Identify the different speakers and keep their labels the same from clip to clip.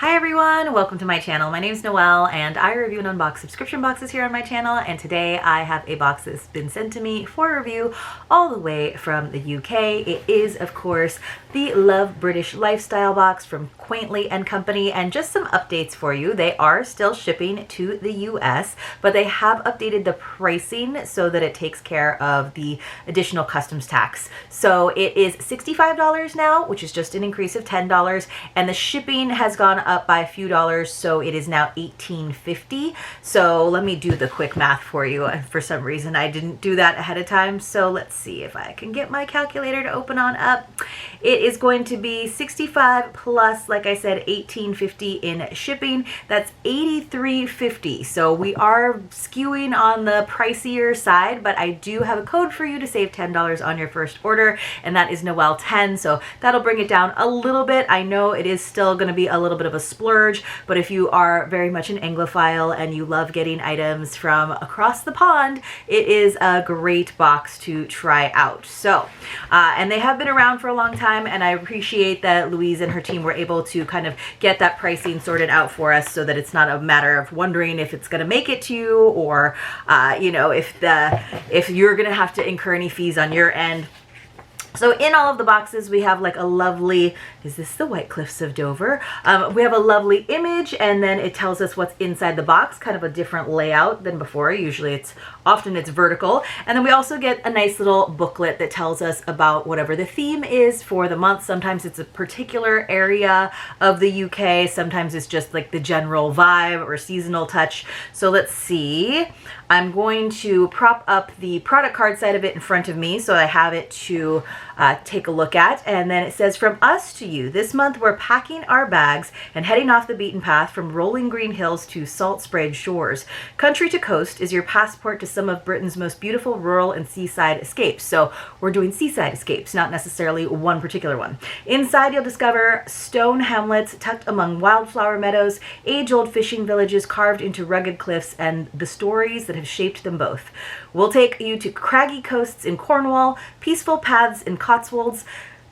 Speaker 1: Hi everyone, welcome to my channel. My name is Noel and I review and unbox subscription boxes here on my channel, and today I have a box that's been sent to me for review all the way from the UK. It is of course the Love British Lifestyle box from Quaintly and Company, and just some updates for you. They are still shipping to the US, but they have updated the pricing so that it takes care of the additional customs tax. So it is $65 now, which is just an increase of $10, and the shipping has gone up by a few dollars, so it is now $18.50. So let me do the quick math for you. For some reason I didn't do that ahead of time, so let's see if I can get my calculator to open on up. It is going to be 65 plus, like I said, $18.50 in shipping. That's $83.50. So we are skewing on the pricier side, but I do have a code for you to save $10 on your first order, and that is Noel10. So that'll bring it down a little bit. I know it is still going to be a little bit of a splurge, but if you are very much an Anglophile and you love getting items from across the pond, it is a great box to try out. So, and they have been around for a long time, and I appreciate that Louise and her team were able to kind of get that pricing sorted out for us so that it's not a matter of wondering if it's going to make it to you, or you know, if you're going to have to incur any fees on your end. So in all of the boxes we have like a lovely, is this the White Cliffs of Dover? We have a lovely image, and then it tells us what's inside the box, kind of a different layout than before. Usually it's vertical. And then we also get a nice little booklet that tells us about whatever the theme is for the month. Sometimes it's a particular area of the UK. Sometimes it's just like the general vibe or seasonal touch. So let's see. I'm going to prop up the product card side of it in front of me so I have it to take a look at. And then it says, from us to you, this month we're packing our bags and heading off the beaten path from rolling green hills to salt-sprayed shores. Country to coast is your passport to some of Britain's most beautiful rural and seaside escapes. So we're doing seaside escapes, not necessarily one particular one. Inside you'll discover stone hamlets tucked among wildflower meadows, age-old fishing villages carved into rugged cliffs, and the stories that have shaped them both. We'll take you to craggy coasts in Cornwall, peaceful paths in Cotswolds,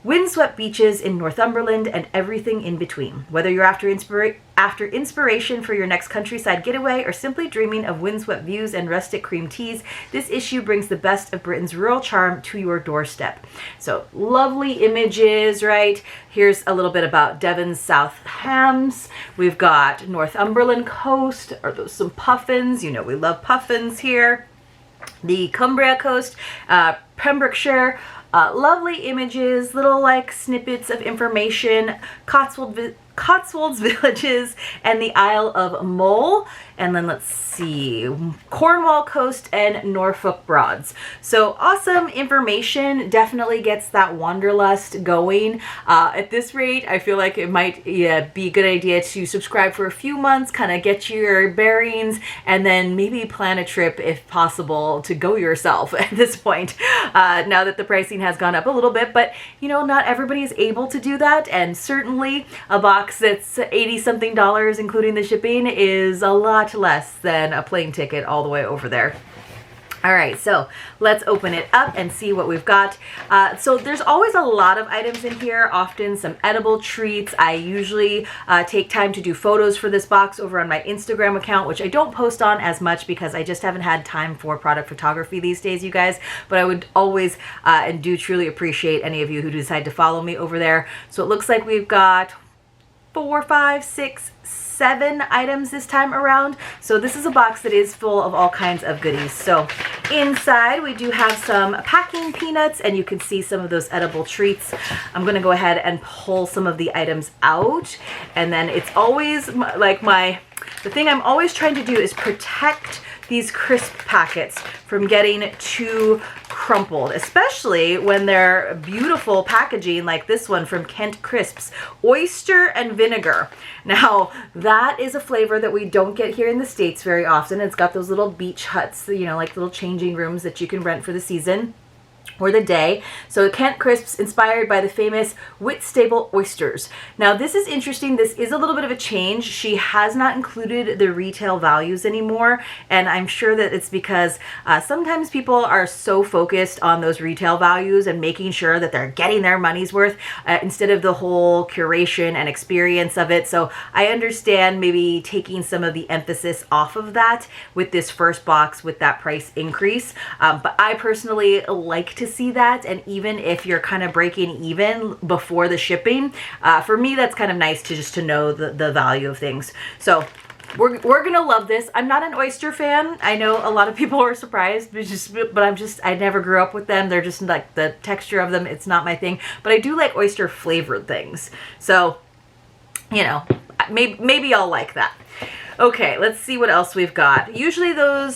Speaker 1: windswept beaches in Northumberland, and everything in between. Whether you're after inspiration for your next countryside getaway or simply dreaming of windswept views and rustic cream teas, this issue brings the best of Britain's rural charm to your doorstep. So lovely images, right? Here's a little bit about Devon's South Hams. We've got Northumberland coast. Are those some puffins? You know we love puffins here. The Cumbria coast, Pembrokeshire. Lovely images, little like snippets of information, Cotswolds villages, and the Isle of Mull. And then let's see, Cornwall coast and Norfolk Broads. So awesome information, definitely gets that wanderlust going. At this rate, I feel like it might be a good idea to subscribe for a few months, kind of get your bearings, and then maybe plan a trip if possible to go yourself at this point, now that the pricing has gone up a little bit. But you know, not everybody is able to do that, and certainly a box that's 80 something dollars including the shipping is a lot less than a plane ticket all the way over there. All right, so let's open it up and see what we've got. So there's always a lot of items in here, often some edible treats. I usually take time to do photos for this box over on my Instagram account, which I don't post on as much because I just haven't had time for product photography these days, you guys. But I would always and do truly appreciate any of you who decide to follow me over there. So it looks like we've got 4, 5, 6, 7 items this time around. So this is a box that is full of all kinds of goodies. So inside we do have some packing peanuts, and you can see some of those edible treats. I'm going to go ahead and pull some of the items out, and then it's always like the thing I'm always trying to do is protect these crisp packets from getting too crumpled, especially when they're beautiful packaging like this one from Kent Crisps, oyster and vinegar. Now that is a flavor that we don't get here in the States very often. It's got those little beach huts, you know, like little changing rooms that you can rent for the season. or the day. So Kent crisps inspired by the famous Whitstable oysters. Now this is interesting. This is a little bit of a change. She has not included the retail values anymore, and I'm sure that it's because sometimes people are so focused on those retail values and making sure that they're getting their money's worth instead of the whole curation and experience of it. So I understand maybe taking some of the emphasis off of that with this first box with that price increase. But I personally like to see that, and even if you're kind of breaking even before the shipping, for me that's kind of nice to just to know the value of things. So we're gonna love this. I'm not an oyster fan. I know a lot of people are surprised, but I never grew up with them. They're just like, the texture of them, it's not my thing. But I do like oyster flavored things, so you know, maybe I'll like that. Okay, let's see what else we've got. Usually the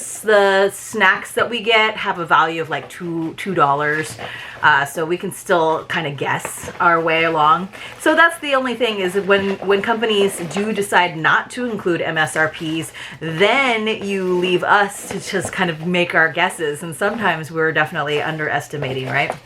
Speaker 1: snacks that we get have a value of like $2, so we can still kind of guess our way along. So that's the only thing, is when companies do decide not to include MSRPs, then you leave us to just kind of make our guesses, and sometimes we're definitely underestimating, right?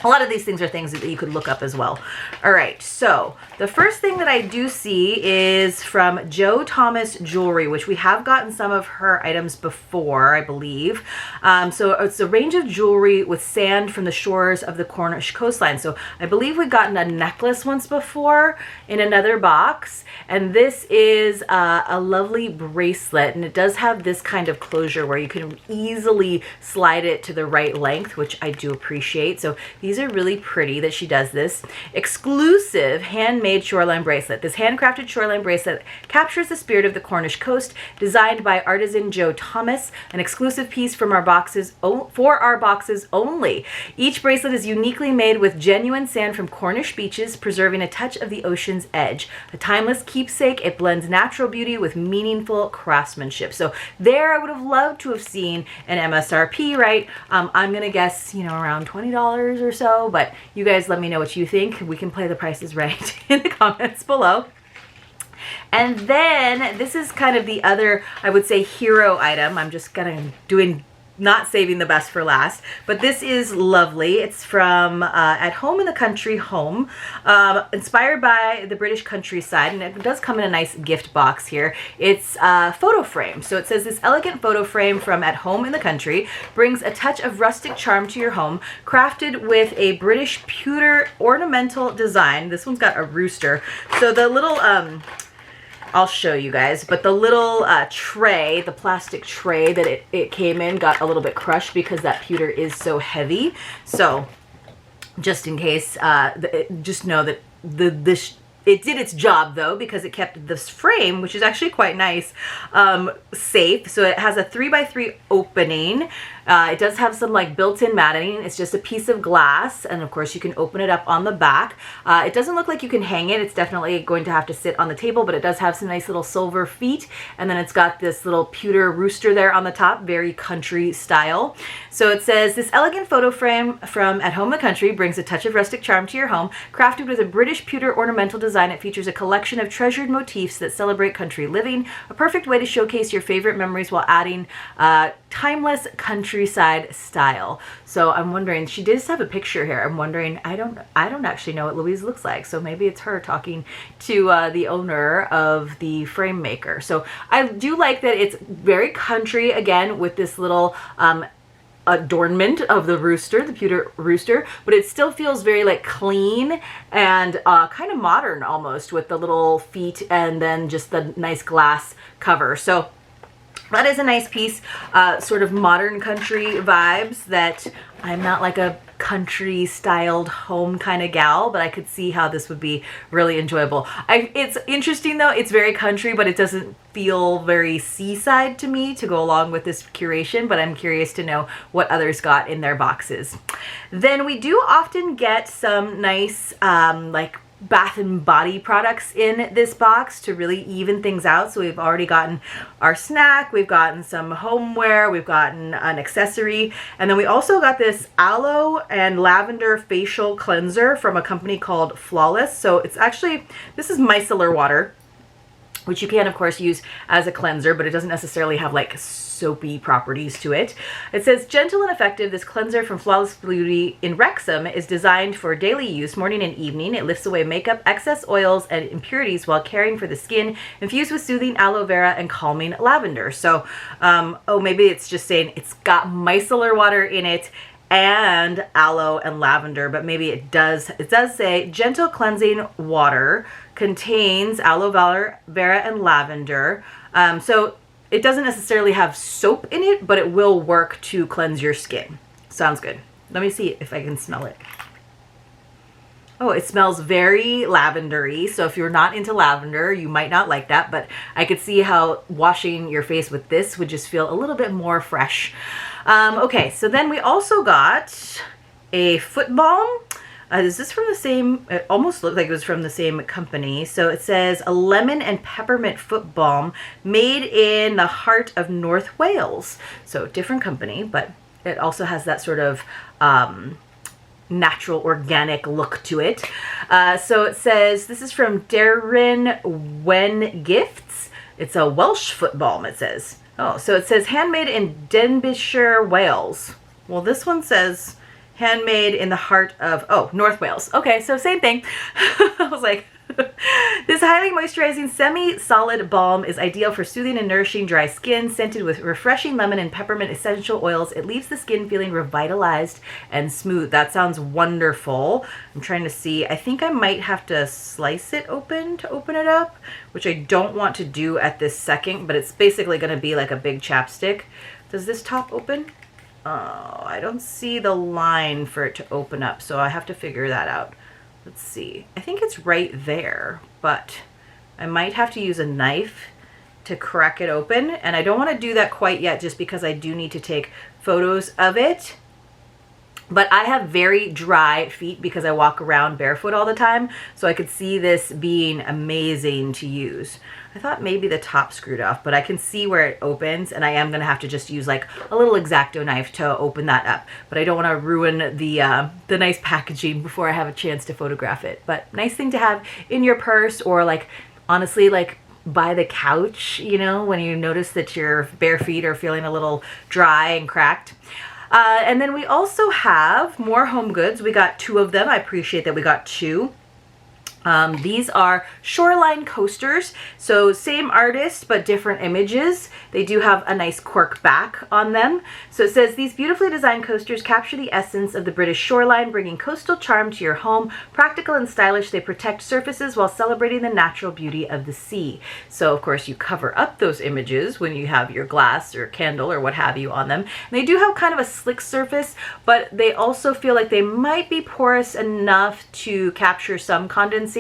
Speaker 1: A lot of these things are things that you could look up as well. All right, so the first thing that I do see is from Jo Thomas Jewelry, which we have gotten some of her items before, I believe. So it's a range of jewelry with sand from the shores of the Cornish coastline. So I believe we've gotten a necklace once before in another box, and this is a lovely bracelet, and it does have this kind of closure where you can easily slide it to the right length, which I do appreciate. So these are really pretty that she does this. Exclusive handmade shoreline bracelet. This handcrafted shoreline bracelet captures the spirit of the Cornish coast, designed by artisan Jo Thomas, an exclusive piece from our boxes for our boxes only. Each bracelet is uniquely made with genuine sand from Cornish beaches, preserving a touch of the ocean's edge. A timeless keepsake, it blends natural beauty with meaningful craftsmanship. So there, I would have loved to have seen an MSRP, right? I'm gonna guess, you know, around $20 or so, but you guys let me know what you think. We can play the prices right in the comments below. And then this is kind of the other, I would say, hero item. I'm just kind of not saving the best for last, but this is lovely. It's from At Home in the Country Home, inspired by the British countryside, and it does come in a nice gift box here. It's a photo frame. So it says, this elegant photo frame from At Home in the Country brings a touch of rustic charm to your home, crafted with a British pewter ornamental design. This one's got a rooster. So the little I'll show you guys, but the little tray, the plastic tray that it came in, got a little bit crushed because that pewter is so heavy. So just in case, just know that it did its job though, because it kept this frame, which is actually quite nice, safe. So it has a 3x3 opening. It does have some like built-in matting. It's just a piece of glass, and of course you can open it up on the back. It doesn't look like you can hang it. It's definitely going to have to sit on the table, but it does have some nice little silver feet, and then it's got this little pewter rooster there on the top, very country style. So it says, this elegant photo frame from At Home in the Country brings a touch of rustic charm to your home. Crafted with a British pewter ornamental design, it features a collection of treasured motifs that celebrate country living, a perfect way to showcase your favorite memories while adding timeless countryside style. So I'm wondering, she does have a picture here. I'm wondering, I don't actually know what Louise looks like, so maybe it's her talking to the owner of the frame maker. So I do like that it's very country, again, with this little adornment of the rooster, the pewter rooster, but it still feels very like clean and kind of modern almost, with the little feet and then just the nice glass cover. So that is a nice piece, sort of modern country vibes. That I'm not like a country styled home kind of gal, but I could see how this would be really enjoyable. It's interesting though, it's very country, but it doesn't feel very seaside to me to go along with this curation, but I'm curious to know what others got in their boxes. Then we do often get some nice like bath and body products in this box to really even things out. So we've already gotten our snack, we've gotten some homeware, we've gotten an accessory, and then we also got this aloe and lavender facial cleanser from a company called Flawless. So it's actually, this is micellar water. which you can of course use as a cleanser, but it doesn't necessarily have like soapy properties to it. It says, gentle and effective, this cleanser from Flawless Beauty in Wrexham is designed for daily use, morning and evening. It lifts away makeup, excess oils, and impurities while caring for the skin, infused with soothing aloe vera and calming lavender. So, oh, maybe it's just saying it's got micellar water in it and aloe and lavender, but maybe it does say gentle cleansing water, contains aloe vera and lavender. So it doesn't necessarily have soap in it, but it will work to cleanse your skin. Sounds good. Let me see if I can smell it. Oh, it smells very lavendery. So if you're not into lavender, you might not like that, but I could see how washing your face with this would just feel a little bit more fresh. Okay, so then we also got a foot balm. Is this from the same, it almost looked like it was from the same company. So it says a lemon and peppermint foot balm made in the heart of North Wales. So different company, but it also has that sort of natural organic look to it. So it says, this is from Darren Wen Gifts. It's a Welsh foot balm, it says. Oh, so it says handmade in Denbighshire, Wales. Well, this one says handmade in the heart of, oh, North Wales. Okay, so same thing. I was like, this highly moisturizing semi-solid balm is ideal for soothing and nourishing dry skin, scented with refreshing lemon and peppermint essential oils. It leaves the skin feeling revitalized and smooth. That sounds wonderful. I'm trying to see. I think I might have to slice it open to open it up, which I don't want to do at this second, but it's basically going to be like a big chapstick. Does this top open? Oh, I don't see the line for it to open up, so I have to figure that out. Let's see. I think it's right there, but I might have to use a knife to crack it open, and I don't want to do that quite yet just because I do need to take photos of it. But I have very dry feet because I walk around barefoot all the time, so I could see this being amazing to use. I thought maybe the top screwed off, but I can see where it opens, and I am going to have to just use like a little X-Acto knife to open that up. But I don't want to ruin the nice packaging before I have a chance to photograph it. But nice thing to have in your purse, or like, honestly, like by the couch, you know, when you notice that your bare feet are feeling a little dry and cracked. And then we also have more home goods. We got 2 of them. I appreciate that we got 2. These are shoreline coasters, so same artist but different images. They do have a nice cork back on them. So it says, these beautifully designed coasters capture the essence of the British shoreline, bringing coastal charm to your home. Practical and stylish, they protect surfaces while celebrating the natural beauty of the sea. So of course you cover up those images when you have your glass or candle or what have you on them. And they do have kind of a slick surface, but they also feel like they might be porous enough to capture some condensation.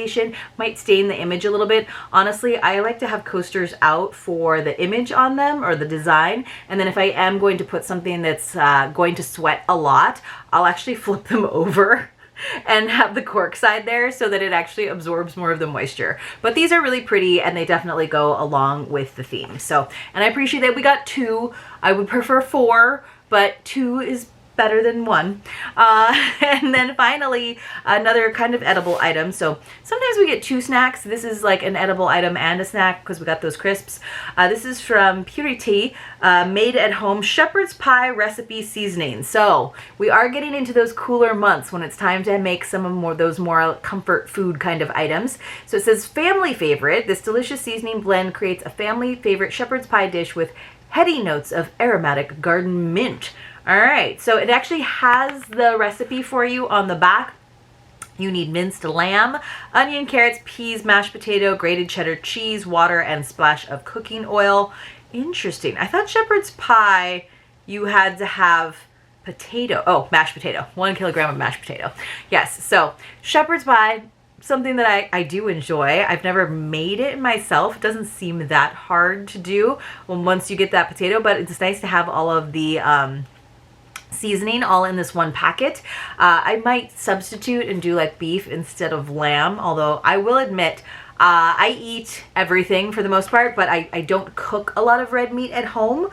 Speaker 1: Might stain the image a little bit. Honestly, I like to have coasters out for the image on them or the design, and then if I am going to put something that's going to sweat a lot, I'll actually flip them over and have the cork side there so that it actually absorbs more of the moisture. But these are really pretty, and they definitely go along with the theme. So, and I appreciate that we got 2. I would prefer 4, but 2 is better than 1. And then finally, another kind of edible item. So sometimes we get 2 snacks. This is like an edible item and a snack because we got those crisps. This is from Curated, made at home shepherd's pie recipe seasoning. So we are getting into those cooler months when it's time to make some of those more comfort food kind of items. So it says family favorite. This delicious seasoning blend creates a family favorite shepherd's pie dish with heady notes of aromatic garden mint. All right, so it actually has the recipe for you on the back. You need minced lamb, onion, carrots, peas, mashed potato, grated cheddar cheese, water, and a splash of cooking oil. Interesting. I thought shepherd's pie, you had to have potato. Oh, mashed potato. 1 kilogram of mashed potato. Yes, so shepherd's pie, something that I do enjoy. I've never made it myself. It doesn't seem that hard to do once you get that potato, but it's nice to have all of the seasoning all in this one packet. I might substitute and do like beef instead of lamb, although I will admit I eat everything for the most part, but I don't cook a lot of red meat at home.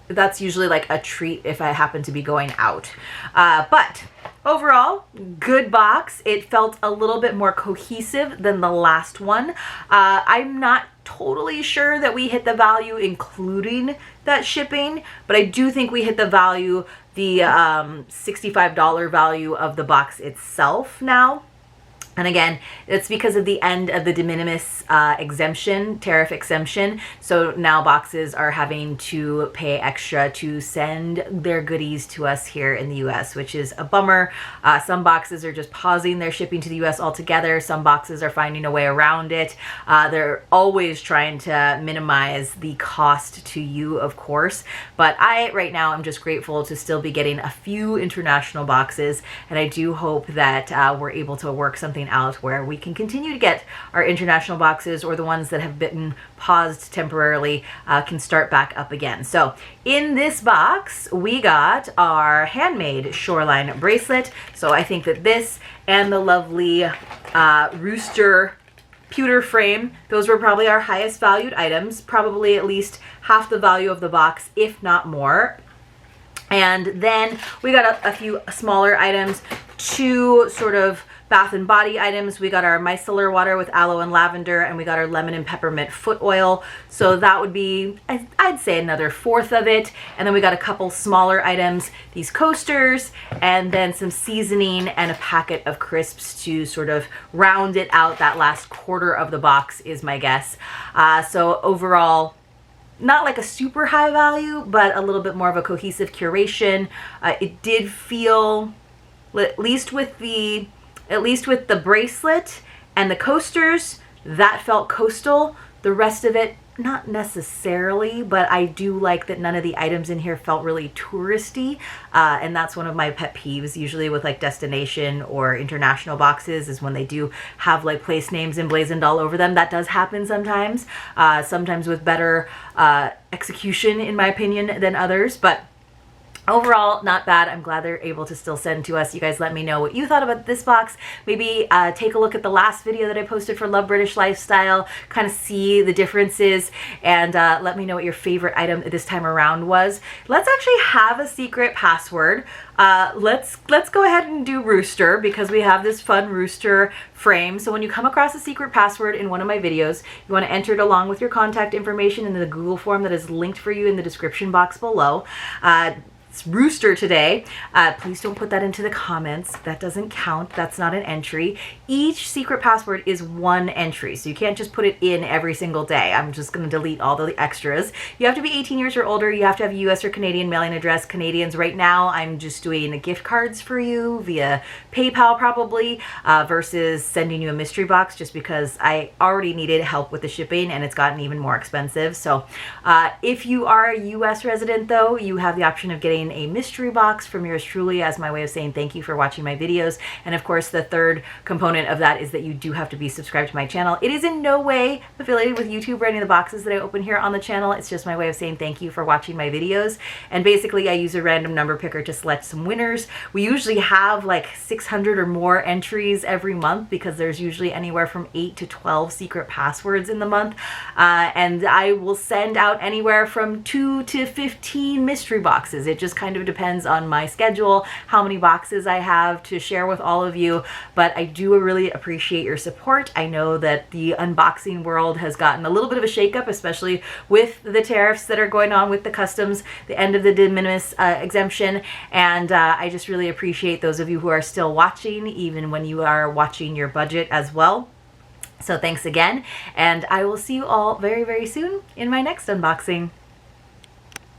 Speaker 1: that's usually like a treat if I happen to be going out. But overall, good box. It felt a little bit more cohesive than the last one. I'm not totally sure that we hit the value including that shipping, but I do think we hit the value, the $65 value of the box itself now. And again, it's because of the end of the de minimis exemption, tariff exemption. So now boxes are having to pay extra to send their goodies to us here in the US, which is a bummer. Some boxes are just pausing their shipping to the US altogether. Some boxes are finding a way around it. They're always trying to minimize the cost to you, of course. But right now, I'm just grateful to still be getting a few international boxes. And I do hope that we're able to work something out where we can continue to get our international boxes, or the ones that have been paused temporarily can start back up again. So in this box, we got our handmade shoreline bracelet. So I think that this and the lovely rooster pewter frame, those were probably our highest valued items, probably at least half the value of the box, if not more. And then we got a few smaller items, two sort of bath and body items. We got our micellar water with aloe and lavender, and we got our lemon and peppermint foot oil. So that would be, I'd say, another fourth of it. And then we got a couple smaller items, these coasters, and then some seasoning and a packet of crisps to sort of round it out. That last quarter of the box is my guess. So overall, not like a super high value, but a little bit more of a cohesive curation. It did feel, at least with the bracelet and the coasters, that felt coastal. The rest of it, not necessarily, but I do like that none of the items in here felt really touristy. And that's one of my pet peeves, usually with like destination or international boxes, is when they do have like place names emblazoned all over them. That does happen sometimes, sometimes with better execution, in my opinion, than others. But overall, not bad. I'm glad they're able to still send to us. You guys let me know what you thought about this box. Maybe take a look at the last video that I posted for Love British Lifestyle, kind of see the differences, and let me know what your favorite item this time around was. Let's actually have a secret password. Let's go ahead and do rooster, because we have this fun rooster frame. So when you come across a secret password in one of my videos, you want to enter it along with your contact information in the Google form that is linked for you in the description box below. It's rooster today. Please don't put that into the comments. That doesn't count. That's not an entry. Each secret password is one entry, so you can't just put it in every single day. I'm just going to delete all the extras. You have to be 18 years or older. You have to have a US or Canadian mailing address. Canadians, right now, I'm just doing gift cards for you via PayPal probably, versus sending you a mystery box, just because I already needed help with the shipping and it's gotten even more expensive. So if you are a US resident, though, you have the option of getting a mystery box from yours truly as my way of saying thank you for watching my videos. And of course, the third component of that is that you do have to be subscribed to my channel. It is in no way affiliated with YouTube or any of the boxes that I open here on the channel. It's just my way of saying thank you for watching my videos. And basically, I use a random number picker to select some winners. We usually have like 600 or more entries every month, because there's usually anywhere from 8 to 12 secret passwords in the month. And I will send out anywhere from 2 to 15 mystery boxes. It just kind of depends on my schedule, how many boxes I have to share with all of you. But I do really appreciate your support. I know that the unboxing world has gotten a little bit of a shakeup, especially with the tariffs that are going on with the customs, the end of the de minimis exemption. And I just really appreciate those of you who are still watching, even when you are watching your budget as well. So thanks again, and I will see you all very, very soon in my next unboxing.